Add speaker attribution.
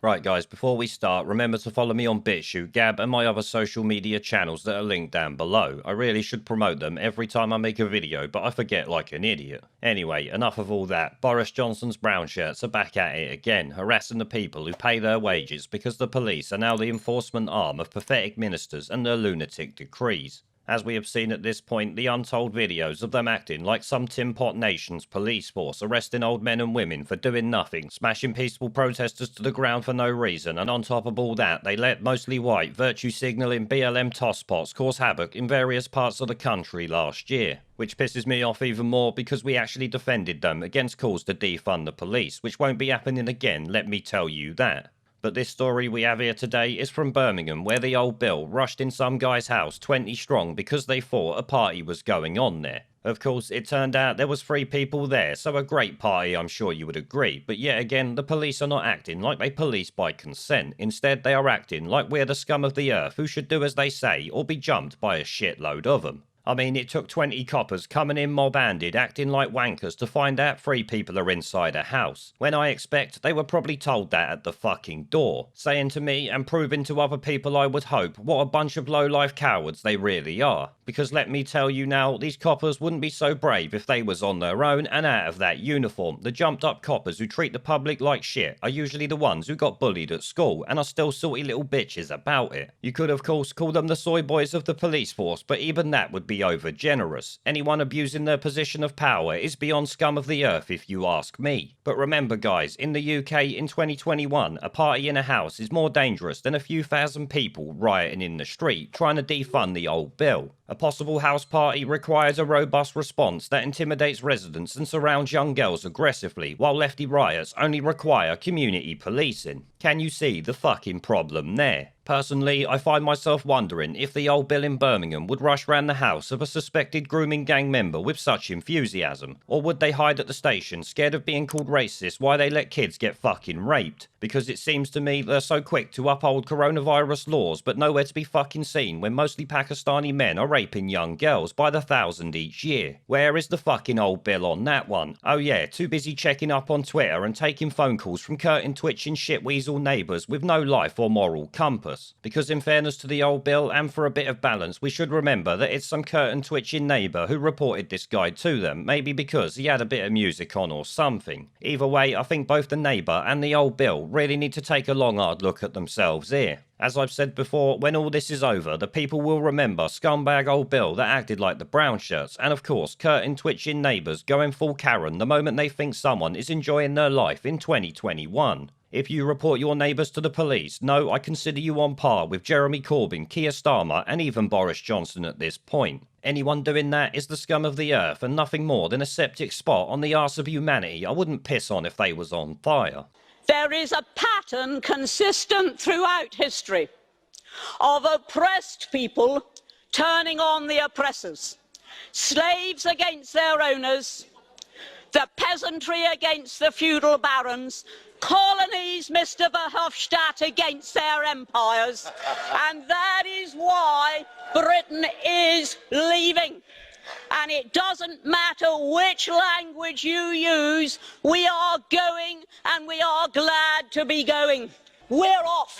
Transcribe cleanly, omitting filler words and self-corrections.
Speaker 1: Right guys, before we start, remember to follow me on BitChute, Gab and my other social media channels that are linked down below. I really should promote them every time I make a video, but I forget like an idiot. Anyway, enough of all that. Boris Johnson's brown shirts are back at it again, harassing the people who pay their wages because the police are now the enforcement arm of pathetic ministers and their lunatic decrees. As we have seen at this point, the untold videos of them acting like some Tin Pot Nation's police force, arresting old men and women for doing nothing, smashing peaceful protesters to the ground for no reason, and on top of all that, they let mostly white, virtue-signalling BLM tosspots cause havoc in various parts of the country last year. Which pisses me off even more because we actually defended them against calls to defund the police, which won't be happening again, let me tell you that. But this story we have here today is from Birmingham, where the old Bill rushed in some guy's house 20 strong because they thought a party was going on there. Of course, it turned out there was 3 people there, so a great party, I'm sure you would agree. But yet again, the police are not acting like they police by consent. Instead, they are acting like we're the scum of the earth who should do as they say or be jumped by a shitload of them. I mean, it took 20 coppers coming in mob-handed, acting like wankers to find out 3 people are inside a house, when I expect they were probably told that at the fucking door, saying to me and proving to other people I would hope what a bunch of low-life cowards they really are. Because let me tell you now, these coppers wouldn't be so brave if they was on their own and out of that uniform. The jumped-up coppers who treat the public like shit are usually the ones who got bullied at school and are still salty little bitches about it. You could of course call them the soy boys of the police force, but even that would be over generous. Anyone abusing their position of power is beyond scum of the earth if you ask me. But remember guys, in the UK in 2021, a party in a house is more dangerous than a few thousand people rioting in the street trying to defund the old bill. A possible house party requires a robust response that intimidates residents and surrounds young girls aggressively, while lefty riots only require community policing. Can you see the fucking problem there? Personally, I find myself wondering if the old Bill in Birmingham would rush round the house of a suspected grooming gang member with such enthusiasm, or would they hide at the station scared of being called racist while they let kids get fucking raped? Because it seems to me they're so quick to uphold coronavirus laws but nowhere to be fucking seen when mostly Pakistani men are raping young girls by the thousand each year. Where is the fucking old Bill on that one? Oh yeah, too busy checking up on Twitter and taking phone calls from curtain twitching shitweasel neighbours with no life or moral compass. Because in fairness to the old Bill and for a bit of balance, we should remember that it's some curtain twitching neighbour who reported this guy to them, maybe because he had a bit of music on or something. Either way, I think both the neighbour and the old Bill really need to take a long hard look at themselves here. As I've said before, when all this is over, the people will remember scumbag old Bill that acted like the brown shirts, and of course curtain twitching neighbours going full Karen the moment they think someone is enjoying their life in 2021. If you report your neighbours to the police, no, I consider you on par with Jeremy Corbyn, Keir Starmer and even Boris Johnson at this point. Anyone doing that is the scum of the earth and nothing more than a septic spot on the arse of humanity I wouldn't piss on if they was on fire.
Speaker 2: There is a pattern consistent throughout history of oppressed people turning on the oppressors. Slaves against their owners, the peasantry against the feudal barons, colonies, Mr. Verhofstadt, against their empires. And that is why Britain is leaving. And it doesn't matter which language you use, we are going and we are glad to be going. We're off.